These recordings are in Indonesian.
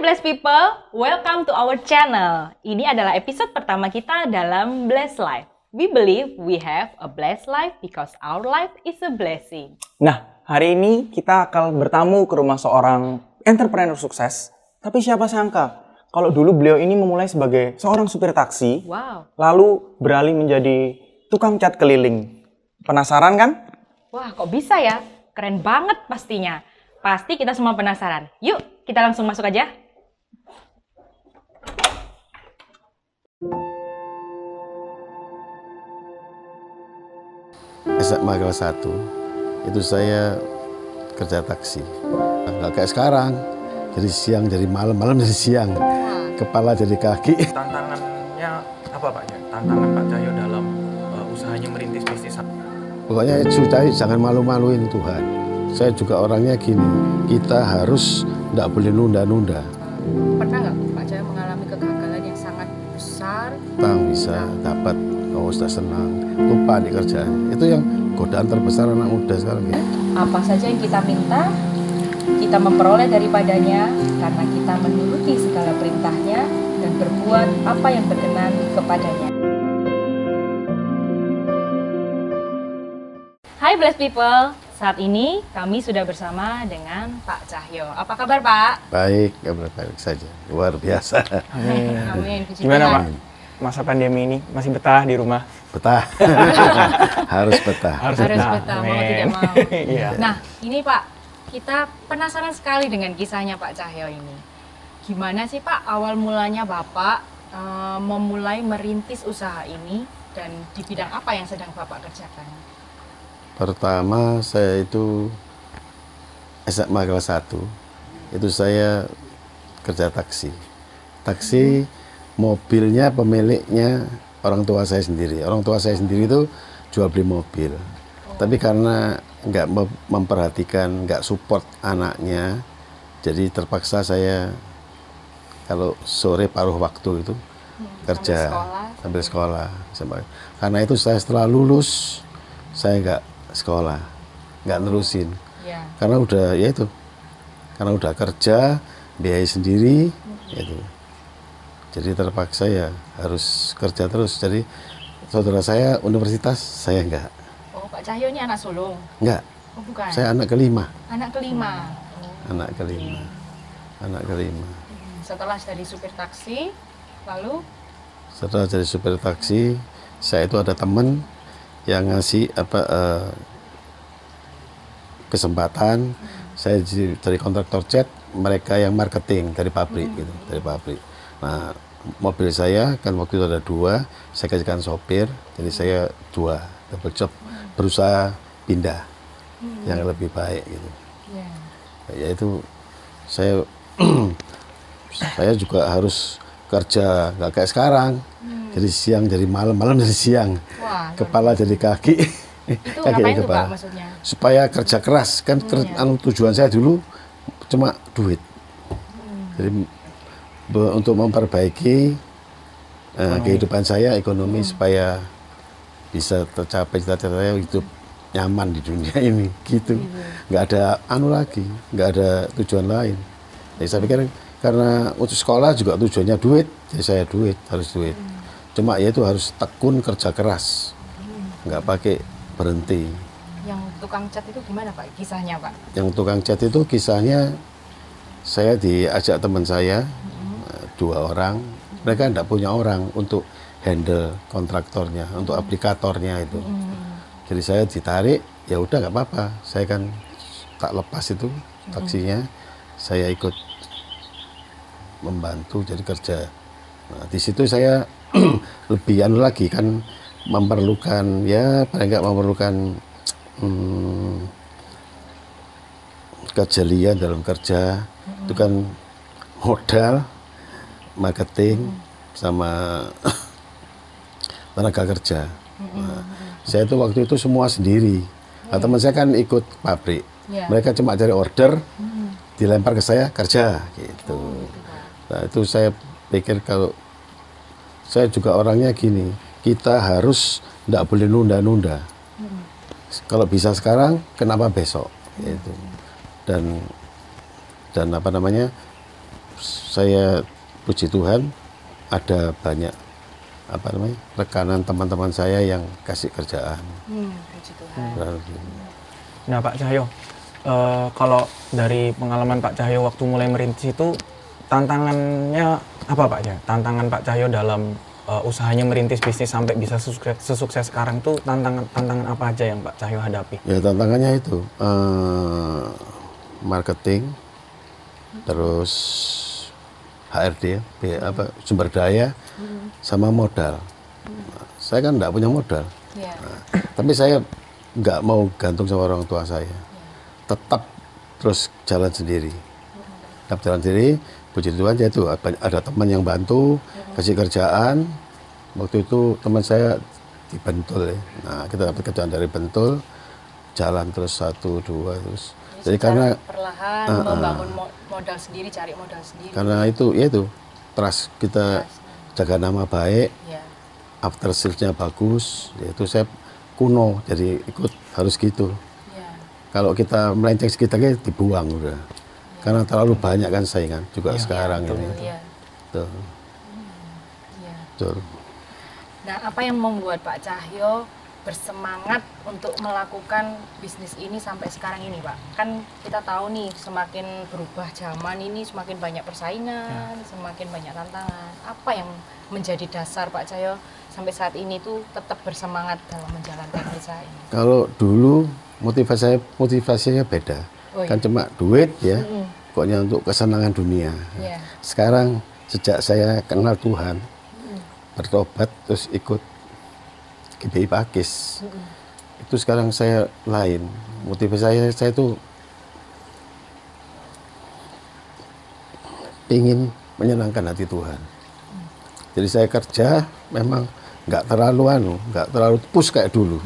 Blessed people, welcome to our channel. Ini adalah episode pertama kita dalam Blessed Life. We believe we have a blessed life because our life is a blessing. Nah, hari ini kita akan bertamu ke rumah seorang entrepreneur sukses. Tapi siapa sangka, kalau dulu beliau ini memulai sebagai seorang supir taksi, lalu beralih menjadi tukang cat keliling. Penasaran kan? Wah, kok bisa ya? Keren banget pastinya. Pasti kita semua penasaran. Yuk, kita langsung masuk aja. SMA kelas 1, itu saya kerja taksi. Nggak kayak sekarang, jadi siang jadi malam, malam jadi siang. Kepala jadi kaki. Tantangannya apa Pak? Tantangan Pak Cahyo dalam usahanya merintis bisnis. Pokoknya jangan malu-maluin Tuhan. Saya juga orangnya gini, kita harus nggak boleh nunda-nunda. Pernah nggak Pak Cahyo mengalami kegagalan yang sangat besar? Bisa dapat, oh sudah senang, lupa di kerjaan. Itu yang godaan terbesar anak muda sekarang. Apa saja yang kita minta, kita memperoleh daripadanya karena kita menuruti segala perintahnya dan berbuat apa yang berkenan kepadanya. Hai Blessed people, saat ini kami sudah bersama dengan Pak Cahyo. Apa kabar Pak? Baik, kabar baik saja, luar biasa. Amin. Gimana Pak? Masa pandemi ini masih betah di rumah? Betah, harus betah. Harus betah, mau tidak mau. Iya. Nah, ini Pak, kita penasaran sekali dengan kisahnya Pak Cahyo ini. Gimana sih Pak awal mulanya Bapak memulai merintis usaha ini dan di bidang apa yang sedang Bapak kerjakan? Pertama saya itu SMA kelas 1, itu saya kerja taksi. Taksi mobilnya pemiliknya orang tua saya sendiri. Orang tua saya sendiri itu jual beli mobil. Tapi karena nggak memperhatikan, nggak support anaknya, jadi terpaksa saya kalau sore paruh waktu itu kerja sambil sekolah. Karena itu saya setelah lulus saya nggak sekolah, nggak nerusin. Karena udah ya itu, karena udah kerja, biaya sendiri, itu. Jadi terpaksa ya harus kerja terus. Jadi saudara saya universitas, saya enggak. Oh, Pak Cahyo ini anak sulung? Enggak. Oh, bukan. Saya anak kelima. Anak kelima. Anak kelima. Anak kelima. Setelah jadi supir taksi, lalu? Setelah jadi supir taksi, saya itu ada teman yang ngasih kesempatan. Saya dari kontraktor cat, mereka yang marketing dari pabrik gitu, dari pabrik. Nah, mobil saya kan waktu itu ada 2, saya kasihkan sopir, jadi saya 2 double job, berusaha pindah yang lebih baik gitu. Yaitu saya saya juga harus kerja nggak kayak sekarang, jadi siang jadi malam, malam jadi siang. Kepala jadi kaki. Itu kaki ngapain tuh kepala. Pak maksudnya? Supaya kerja keras kan tujuan saya dulu cuma duit. Jadi untuk memperbaiki kehidupan saya, ekonomi supaya bisa tercapai cita-cita saya hidup nyaman di dunia ini gitu. Nggak ada lagi, nggak ada tujuan lain. Jadi saya pikir karena untuk sekolah juga tujuannya duit, jadi saya harus duit. Cuma ya itu harus tekun kerja keras, nggak pakai berhenti. Yang tukang cat itu gimana Pak kisahnya Pak? Yang tukang cat itu kisahnya saya diajak teman saya 2 orang, mereka tidak punya orang untuk handle kontraktornya, untuk aplikatornya itu. Jadi saya ditarik, ya udah nggak apa-apa, saya kan tak lepas itu taksinya, saya ikut membantu jadi kerja. Nah, di situ saya lebih lagi kan memerlukan ya paling nggak memerlukan kejelian dalam kerja. Itu kan modal, marketing sama tenaga kerja. Nah, saya itu waktu itu semua sendiri. Nah, teman saya kan ikut pabrik, mereka cuma cari order, dilempar ke saya kerja gitu. Nah itu saya pikir kalau saya juga orangnya gini, kita harus tidak boleh nunda-nunda. Kalau bisa sekarang, kenapa besok? Gitu. Dan apa namanya? saya puji Tuhan ada banyak rekanan teman-teman saya yang kasih kerjaan. Puji Tuhan. Nah Pak Cahyo, kalau dari pengalaman Pak Cahyo waktu mulai merintis itu tantangannya apa Pak Cahyo? Tantangan Pak Cahyo dalam usahanya merintis bisnis sampai bisa sesukses sekarang tuh tantangan apa aja yang Pak Cahyo hadapi? Ya tantangannya itu marketing, terus HRD, sumber daya, sama modal. Saya kan nggak punya modal, tapi saya nggak mau gantung sama orang tua saya. Tetap terus jalan sendiri. Tetap jalan sendiri, puji Tuhan ya itu ada teman yang bantu, kasih kerjaan. Waktu itu teman saya di Bentul ya. Nah, kita dapat kerjaan dari Bentul, jalan terus 1, 2 terus. Jadi karena perlahan membangun modal sendiri, cari modal sendiri. Karena itu trust, kita jaga nama baik, after sales-nya bagus, yaitu saya kuno, jadi ikut harus gitu. Kalau kita melenceng sekitar dibuang udah. Karena terlalu banyak kan saingan juga sekarang ini. Tuh. Tuh. Nah, apa yang membuat Pak Cahyo bersemangat untuk melakukan bisnis ini sampai sekarang ini, Pak? Kan kita tahu nih, semakin berubah zaman ini, semakin banyak persaingan, semakin banyak tantangan. Apa yang menjadi dasar Pak Cahyo sampai saat ini tuh tetap bersemangat dalam menjalankan usaha ini? Kalau dulu motivasinya beda, kan cuma duit ya, pokoknya untuk kesenangan dunia. Sekarang sejak saya kenal Tuhan, bertobat terus ikut GBI Pakis, itu sekarang saya lain. Motivasi saya itu ingin menyenangkan hati Tuhan. Jadi saya kerja memang nggak terlalu push kayak dulu.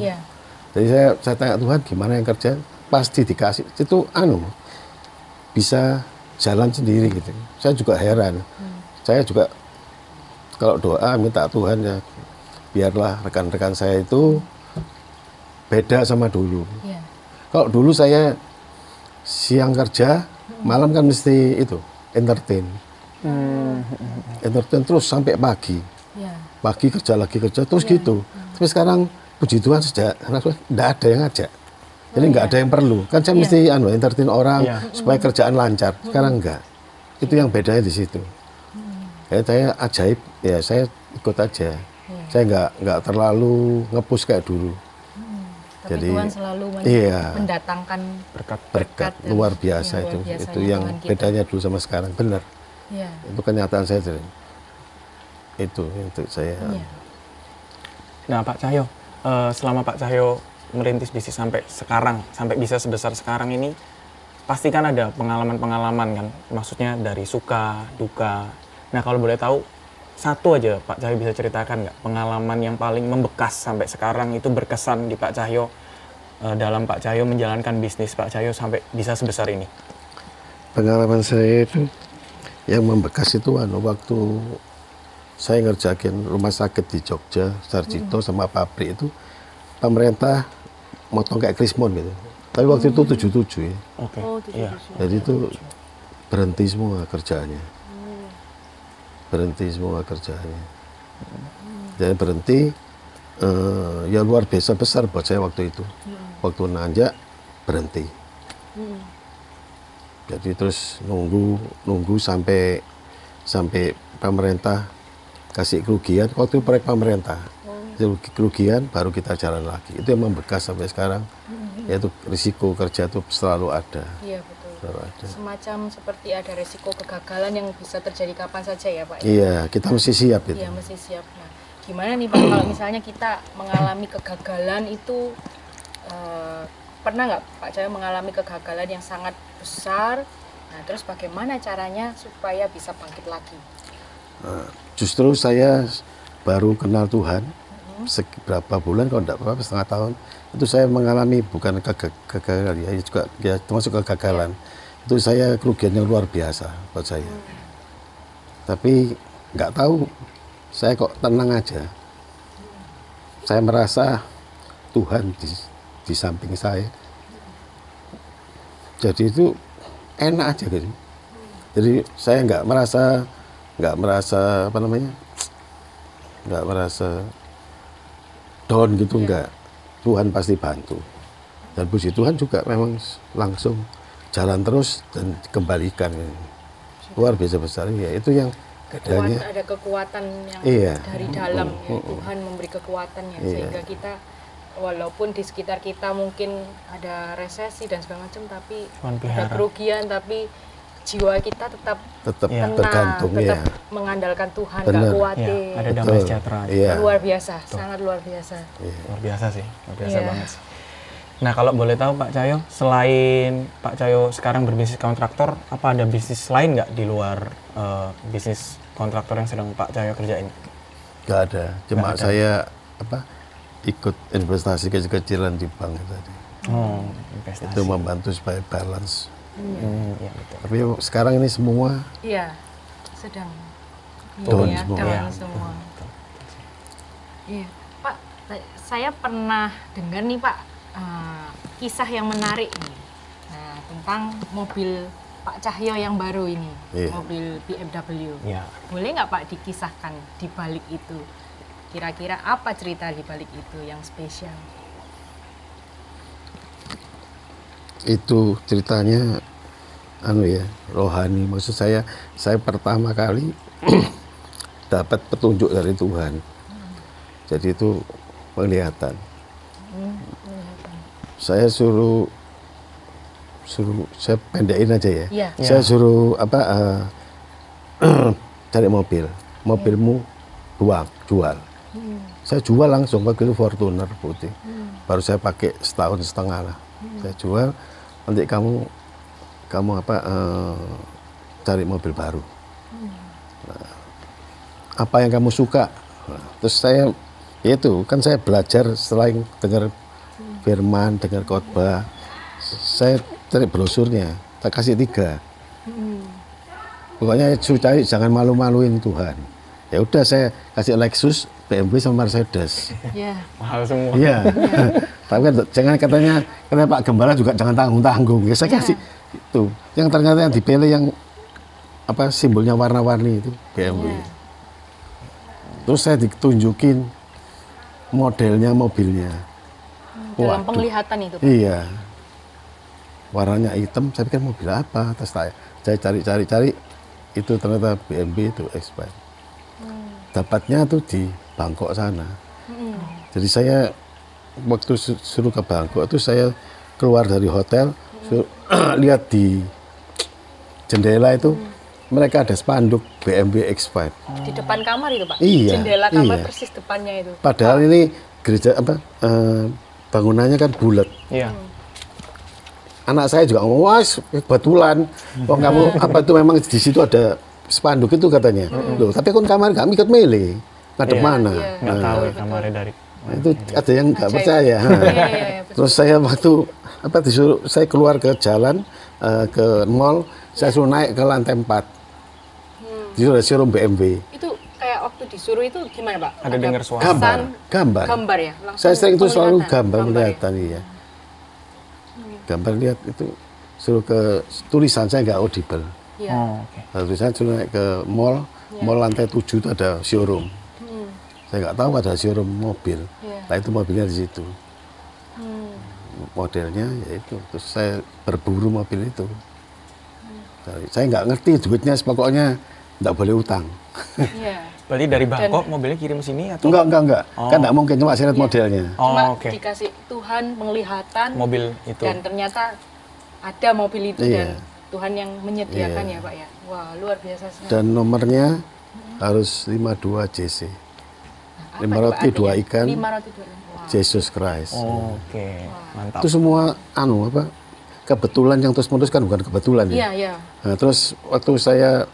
Jadi saya tanya Tuhan gimana yang kerja, pasti dikasih itu bisa jalan sendiri gitu. Saya juga heran. Saya juga kalau doa minta Tuhan ya biarlah rekan-rekan saya itu beda sama dulu. Kalau dulu saya siang kerja, malam kan mesti itu entertain terus sampai pagi. Pagi kerja lagi terus gitu. Tapi sekarang puji Tuhan sejak tidak ada yang ngajak. Jadi nggak ada yang perlu. Kan saya mesti entertain orang supaya kerjaan lancar. Sekarang enggak. Itu yang bedanya di situ. Saya ajaib, ya saya ikut aja. Saya nggak terlalu nge-push kayak dulu. Tapi jadi Tuhan selalu mendatangkan berkat luar biasa itu yang bedanya dulu sama sekarang, benar. Itu kenyataan saya sering. Itu untuk saya. Nah Pak Cahyo, selama Pak Cahyo merintis bisnis sampai sekarang, sampai bisa sebesar sekarang ini, pasti kan ada pengalaman-pengalaman kan, maksudnya dari suka, duka. Nah kalau boleh tahu, satu aja Pak Cahyo bisa ceritakan nggak pengalaman yang paling membekas sampai sekarang itu berkesan di Pak Cahyo dalam Pak Cahyo menjalankan bisnis Pak Cahyo sampai bisa sebesar ini? Pengalaman saya itu yang membekas itu waktu saya ngerjakin rumah sakit di Jogja, Sarjito sama pabrik itu, pemerintah motong kayak krismon gitu. Tapi waktu itu 77 ya. Jadi itu berhenti semua kerjaannya. Jadi berhenti, ya luar biasa besar buat saya waktu itu. Waktu nanjak berhenti. Jadi terus nunggu sampai pemerintah kasih kerugian. Waktu itu proyek pemerintah, kerugian baru kita jalan lagi. Itu yang membekas sampai sekarang. Yaitu risiko kerja itu selalu ada. Iya betul. Semacam seperti ada resiko kegagalan yang bisa terjadi kapan saja ya Pak? Iya, kita mesti siap itu. Iya, mesti siap. Nah, gimana nih Pak kalau misalnya kita mengalami kegagalan itu, pernah nggak Pak Cahyo mengalami kegagalan yang sangat besar? Nah, terus bagaimana caranya supaya bisa bangkit lagi? Justru saya baru kenal Tuhan, berapa bulan, kalau tidak berapa, setengah tahun, itu saya mengalami bukan kegagalan, ya termasuk kegagalan. Itu saya kerugian yang luar biasa buat saya. Tapi nggak tahu, saya kok tenang aja. Saya merasa Tuhan di samping saya. Jadi itu enak aja gitu. Jadi saya nggak merasa apa namanya, nggak merasa down gitu, nggak. Tuhan pasti bantu. Dan puji Tuhan juga memang langsung jalan terus dan kembalikan. Luar biasa besar ya, itu yang adanya. Ada kekuatan yang Iya. dari dalam ya. Tuhan memberi kekuatan ya, sehingga kita walaupun di sekitar kita mungkin ada resesi dan segala macam, tapi ada kerugian, tapi jiwa kita tetap tenang, tergantung, tetap ya. mengandalkan Tuhan, Benar. nggak khawatir. Ada damai sejahtera. Iya. Luar biasa, sangat luar biasa. Luar biasa sih, luar biasa Iya. banget sih. Nah kalau boleh tahu Pak Cahyo, selain Pak Cahyo sekarang berbisnis kontraktor, apa ada bisnis lain nggak di luar bisnis kontraktor yang sedang Pak Cahyo kerjain? Gak ada, cuma saya ikut investasi kecil-kecilan di bank tadi. Oh, investasi. Itu membantu supaya balance. Iya betul. Tapi sekarang ini semua Iya, sedang down ini ya, semua. down Iya. semua. Iya, Pak, saya pernah dengar nih Pak, kisah yang menarik nih. Nah, tentang mobil Pak Cahyo yang baru ini, Iya. mobil BMW. Iya. Boleh nggak Pak dikisahkan di balik itu? Kira-kira apa cerita di balik itu yang spesial? Itu ceritanya rohani. Maksud saya pertama kali dapat petunjuk dari Tuhan. Jadi itu penglihatan. Saya saya pendekin aja ya. Iya. Saya suruh cari mobilmu jual. Saya jual langsung, waktu itu Fortuner putih. Baru saya pakai setahun setengah lah. Saya jual, nanti kamu cari mobil baru. Nah, apa yang kamu suka? Nah, terus saya saya belajar selain dengar firman, dengar khotbah, saya cari brosurnya, saya kasih 3. Pokoknya cari, jangan malu-maluin Tuhan. Ya udah, saya kasih Lexus, BMW sama Mercedes. Iya. Mahal semua. Iya. Tapi kan jangan katanya Pak Gembala juga jangan tanggung-tanggung. Ya saya kasih itu. Yang ternyata yang dipilih yang simbolnya warna-warni itu BMW. Terus saya ditunjukin modelnya mobilnya. Dalam Waduh. penglihatan itu Pak? Iya. Warnanya hitam, saya pikir mobil apa? Terus saya cari, itu ternyata BMW itu X5. Dapatnya tuh di Bangkok sana. Jadi saya waktu suruh ke Bangkok itu saya keluar dari hotel, lihat di jendela itu mereka ada spanduk BMW X5. Di depan kamar itu Pak? Iya, Jendela kamar iya. persis depannya itu. Padahal ini gereja bangunannya kan bulat. Iya. Anak saya juga ngomong, wah kebetulan, kamu itu memang di situ ada spanduk itu katanya. Loh, tapi kan kamar kami ikut milih, ngadep mana? Nggak tahu ya kamarnya dari. Itu ada yang nggak Ajaib. percaya. Iya, betul. Terus saya waktu disuruh, saya keluar ke jalan ke mall, saya suruh naik ke lantai 4. Disuruh ada showroom BMW. Itu kayak waktu disuruh itu gimana Pak? Ada dengar suara. Gambar. Gambar ya? Langsung Saya sering itu selalu penglihatan. gambar ya? kelihatan, iya. Gambar lihat itu, suruh ke tulisan saya nggak audible. Iya. Oh, oke. Lalu saya suruh naik ke mall lantai 7 itu ada showroom. Saya nggak tahu ada showroom mobil. Iya. Nah itu mobilnya di situ. Modelnya ya itu. Terus saya berburu mobil itu. Saya nggak ngerti duitnya, pokoknya nggak boleh utang. Iya. Berarti dari Bangkok mobilnya kirim sini atau? Enggak. Oh. Kan nggak mungkin, cuma saya lihat modelnya. Cuma Oh, oke. dikasih Tuhan penglihatan Mobil itu. dan ternyata ada mobil itu Iya. dan Tuhan yang menyediakan Iya. ya Pak ya. Wah, luar biasa sekali. Dan nomornya harus 52 JC. Apa 5 itu, Pak, roti, 2 artinya? ikan, 5 roti 2 ikan. Wah. Jesus Christ. Oh, oke. Mantap. Itu semua kebetulan yang terus menerus kan bukan kebetulan ya. Iya, iya. Nah, terus waktu saya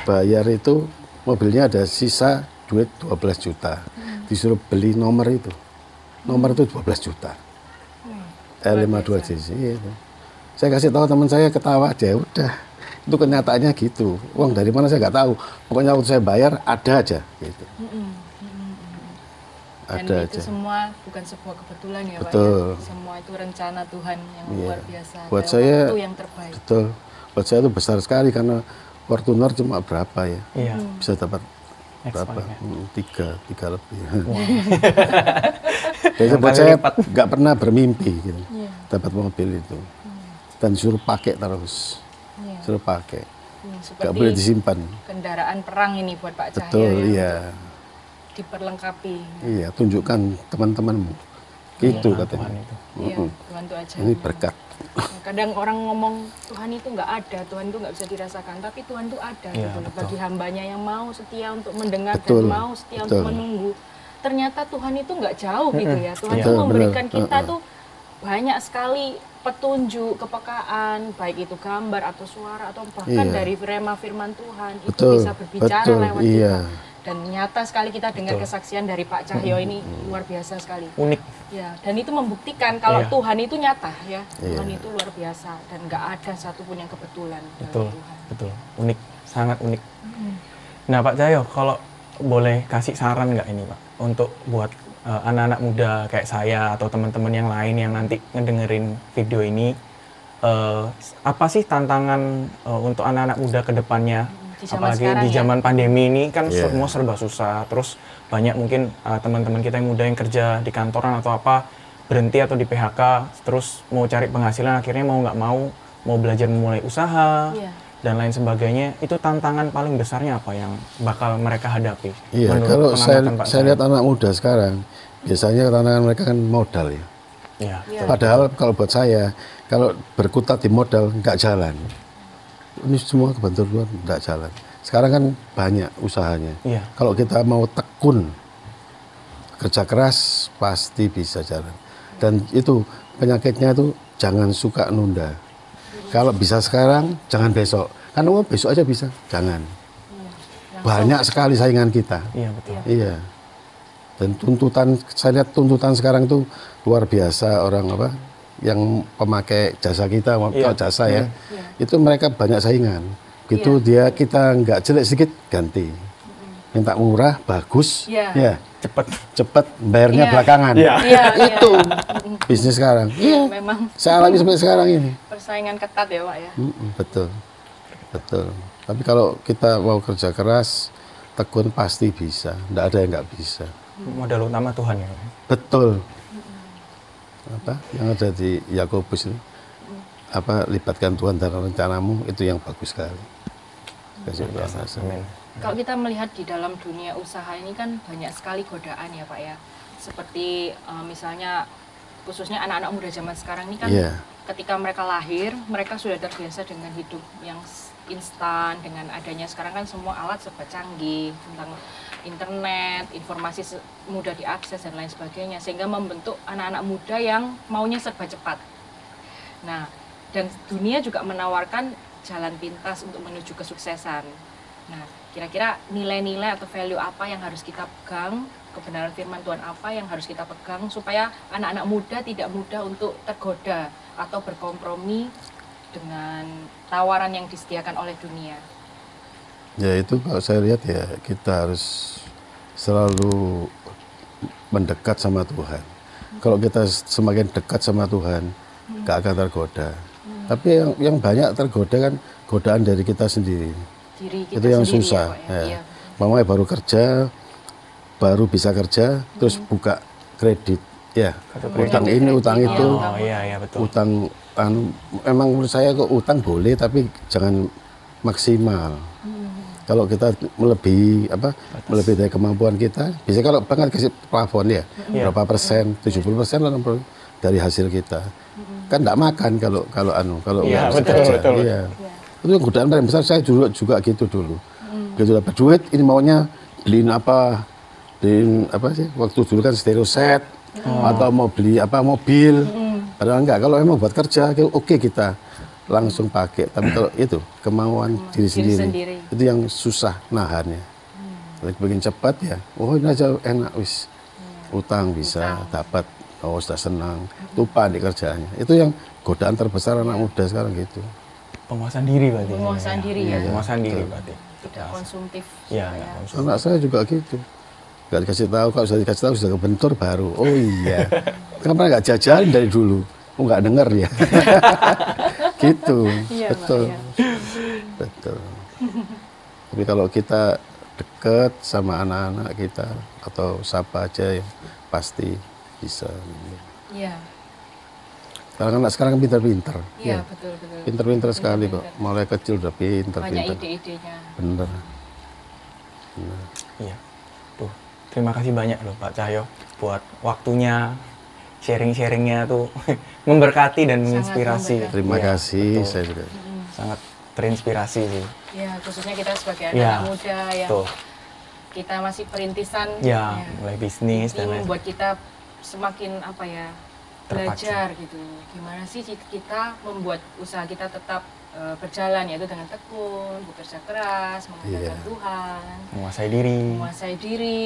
bayar itu mobilnya ada sisa duit 12 juta. Disuruh beli nomor itu. Nomor itu 12 juta. L52 JC itu. Saya kasih tahu teman saya, ketawa aja, udah. Itu kenyataannya gitu. Uang dari mana saya nggak tahu. Pokoknya waktu saya bayar ada aja gitu. Dan Ada itu aja. semua bukan sebuah kebetulan ya Betul. Pak ya. Semua itu rencana Tuhan yang Iya. luar biasa. Buat dalam saya waktu yang terbaik. betul. buat saya itu besar sekali karena Fortuner cuma berapa ya? Iya. Bisa dapat berapa? Expired. Tiga lebih. Jadi buat saya nggak pernah bermimpi gitu, dapat mobil itu. Dan suruh pakai terus, suruh pakai. Nggak boleh disimpan. Kendaraan perang ini buat Pak Cahyo. Betul, ya, iya. Diperlengkapi. Iya, tunjukkan teman-temanmu. Gitu katanya. Iya, Tuhan itu aja. Ini berkat. Kadang orang ngomong Tuhan itu nggak ada, Tuhan itu nggak bisa dirasakan, tapi Tuhan itu ada Iya, gitu loh. betul. Bagi hambanya yang mau setia untuk mendengar Betul, dan mau setia untuk menunggu. Ternyata Tuhan itu nggak jauh gitu ya. Tuhan Iya, itu memberikan benar. kita tuh banyak sekali petunjuk, kepekaan, baik itu gambar atau suara atau bahkan Iya. dari rema firman Tuhan itu Betul, bisa berbicara betul, lewat iya. kita. Dan nyata sekali kita dengar kesaksian dari Pak Cahyo ini luar biasa sekali. Unik. Ya, dan itu membuktikan kalau Iya. Tuhan itu nyata ya. Tuhan Iya. itu luar biasa dan nggak ada satupun yang kebetulan Betul, dalam Tuhan. betul. Unik, sangat unik. Nah Pak Cahyo, kalau boleh kasih saran nggak ini Pak, untuk buat anak-anak muda kayak saya atau teman-teman yang lain yang nanti ngedengerin video ini, apa sih tantangan untuk anak-anak muda ke depannya? Di zaman Apalagi sekarang di ya. zaman pandemi ini kan Iya. semua serba susah, terus banyak mungkin teman-teman kita yang muda yang kerja di kantoran atau apa berhenti atau di PHK, terus mau cari penghasilan akhirnya mau nggak mau belajar memulai usaha Iya. dan lain sebagainya. Itu tantangan paling besarnya apa yang bakal mereka hadapi? Iya, menurut kalau pengamatan Pak saya lihat anak muda sekarang, biasanya tantangan mereka kan modal ya. Iya. Iya. Padahal kalau buat saya, kalau berkutat di modal nggak jalan. Ini semua kebetulan nggak jalan. Sekarang kan banyak usahanya. Iya. Kalau kita mau tekun, kerja keras pasti bisa jalan. Dan itu penyakitnya itu jangan suka nunda. Kalau bisa sekarang, jangan besok. Kan besok aja bisa, jangan. Banyak sekali saingan kita. Iya betul. Iya. Dan tuntutan, saya lihat tuntutan sekarang itu luar biasa orang apa yang pemakai jasa kita, Iya. jasa ya, itu mereka banyak saingan. Gitu dia kita nggak jelek sedikit ganti, minta murah, bagus, Iya. ya cepet bayarnya Iya. belakangan. Iya. Iya, Itu bisnis sekarang. Iya. Memang Saya alami seperti sekarang ini. persaingan ketat ya Pak ya. Betul, betul. Tapi kalau kita mau kerja keras, tekun pasti bisa. Nggak ada yang nggak bisa. Modal utama Tuhan ya. Betul. Apa yang ada di Yakobus ini? Apa libatkan Tuhan dalam rencanamu, itu yang bagus sekali. Kasih Tuhan. Amin. Kalau kita melihat di dalam dunia usaha ini kan banyak sekali godaan ya Pak ya. Seperti misalnya khususnya anak-anak muda zaman sekarang ini kan Iya. ketika mereka lahir, mereka sudah terbiasa dengan hidup yang instan, dengan adanya sekarang kan semua alat serba canggih, tentang internet, informasi mudah diakses dan lain sebagainya, sehingga membentuk anak-anak muda yang maunya serba cepat. Nah, dan dunia juga menawarkan jalan pintas untuk menuju kesuksesan. Nah, kira-kira nilai-nilai atau value apa yang harus kita pegang, kebenaran firman Tuhan apa yang harus kita pegang supaya anak-anak muda tidak mudah untuk tergoda atau berkompromi dengan tawaran yang disediakan oleh dunia. Ya itu kalau saya lihat ya kita harus selalu mendekat sama Tuhan. Kalau kita semakin dekat sama Tuhan, gak akan tergoda. Tapi yang banyak tergoda kan godaan dari kita sendiri. Diri kita Itu yang sendiri susah. ya, Pak, ya. Iya. Mamanya baru kerja, baru bisa kerja, terus buka kredit. Ya, utang ini, utang itu, Oh iya betul. utang. Emang menurut saya kok utang boleh, tapi jangan maksimal. Kalau kita melebihi dari kemampuan kita, bisa kalau banget kasih plafon ya, berapa persen, 70% 80% dari hasil kita. Kan enggak makan kalau Iya, nggak bisa betul, kerja. betul. Iya. Itu yang godaan paling besar. Saya juga gitu dulu. Gitu dapat duit, ini maunya beliin apa sih? Waktu dulu kan stereo set atau mau beli mobil. Padahal enggak. Kalau emang buat kerja, oke kita langsung pakai. Tapi kalau itu kemauan diri sendiri, itu yang susah nahannya. Kalau bikin cepat ya, ini aja enak wis. Utang bisa dapat, sudah senang, lupa di kerjaannya. Itu yang godaan terbesar anak muda sekarang gitu. Penguasaan diri berarti. Penguasaan diri ya. Penguasaan diri berarti. Tidak konsumtif. Iya, ya. Anak saya juga gitu. Nggak dikasih tahu, kalau sudah dikasih tahu sudah kebentur baru. Oh iya. Kenapa nggak jajalin dari dulu? nggak dengar ya. Gitu, Iya, betul. Pak, ya. Betul. Tapi kalau kita dekat sama anak-anak kita atau siapa aja yang pasti bisa. Iya. Karena anak sekarang pintar-pintar. Iya, betul. Pintar-pintar sekali kok. Pintar-pintar. Mulai kecil udah Banyak pintar-pintar. ide-idenya. Bener. Iya. Tuh, terima kasih banyak loh Pak Cahyo buat waktunya, sharing-sharingnya tuh memberkati dan menginspirasi. memberkati. Terima Iya, kasih, betul. saya juga. Sangat terinspirasi sih. Ya, khususnya kita sebagai Iya, anak muda yang Tuh, kita masih perintisan. ya, mulai bisnis dan ini lain. membuat kita semakin apa ya, Terpacu. belajar gitu. Gimana sih kita membuat usaha kita tetap berjalan, yaitu dengan tekun, bekerja keras, mengandalkan Iya. Tuhan, Menguasai diri, menguasai diri,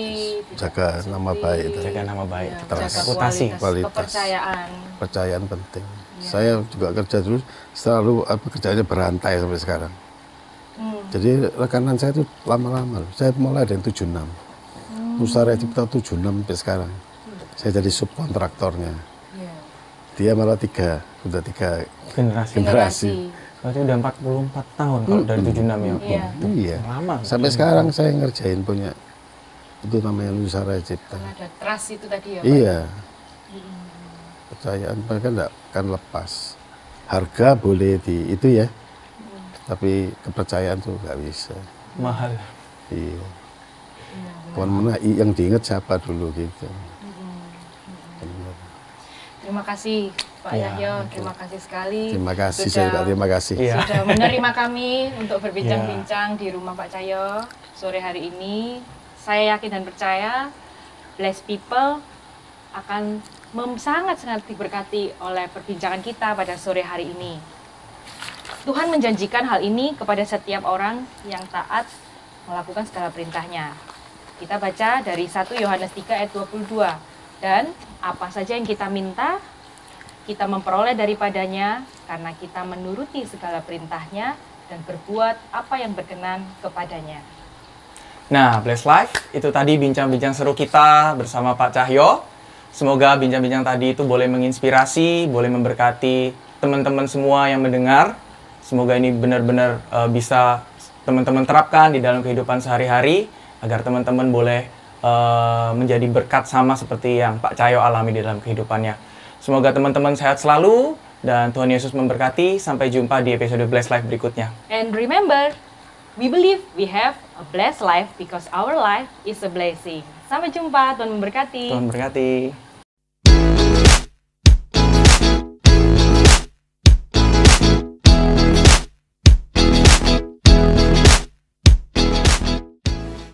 tidak Jaga mencuri, nama baik itu. jaga nama baik, ya, terus. jaga reputasi. Kualitas. kepercayaan. Percayaan penting. Iya. Saya juga kerja dulu selalu kerjanya berantai sampai sekarang. Jadi rekanan saya itu lama-lama. Saya mulai dari 76. Musara Cipta 76 sampai sekarang. Saya jadi subkontraktornya. Iya. Dia malah udah tiga generasi. generasi. Berarti udah 44 tahun kalau dari 76 ya. Iya. Iya. Lama. Sampai sekarang saya ngerjain punya itu namanya Nusara Cipta. Karena ada trust itu tadi ya, Pak. Iya. Kepercayaan mereka enggak akan lepas. Harga boleh itu ya. Tapi kepercayaan tuh nggak bisa. Mahal. Iya. Mana yang diingat siapa dulu gitu. Benar. Terima kasih Pak Iya, Cahyo, terima kasih sekali. Terima kasih, Sudah- saya juga terima kasih. Iya. Sudah menerima kami untuk berbincang-bincang di rumah Pak Cahyo sore hari ini. Saya yakin dan percaya Blessed People akan sangat-sangat diberkati oleh perbincangan kita pada sore hari ini. Tuhan menjanjikan hal ini kepada setiap orang yang taat melakukan segala perintahnya. Kita baca dari 1 Yohanes 3 ayat 22. Dan apa saja yang kita minta, kita memperoleh daripadanya karena kita menuruti segala perintahnya dan berbuat apa yang berkenan kepadanya. Nah, Bless Life, itu tadi bincang-bincang seru kita bersama Pak Cahyo. Semoga bincang-bincang tadi itu boleh menginspirasi, boleh memberkati teman-teman semua yang mendengar. Semoga ini benar-benar bisa teman-teman terapkan di dalam kehidupan sehari-hari, agar teman-teman boleh menjadi berkat sama seperti yang Pak Cahyo alami di dalam kehidupannya. Semoga teman-teman sehat selalu, dan Tuhan Yesus memberkati. Sampai jumpa di episode Bless Life berikutnya. And remember, we believe we have a blessed life because our life is a blessing. Sampai jumpa, Tuhan memberkati. Tuhan berkati.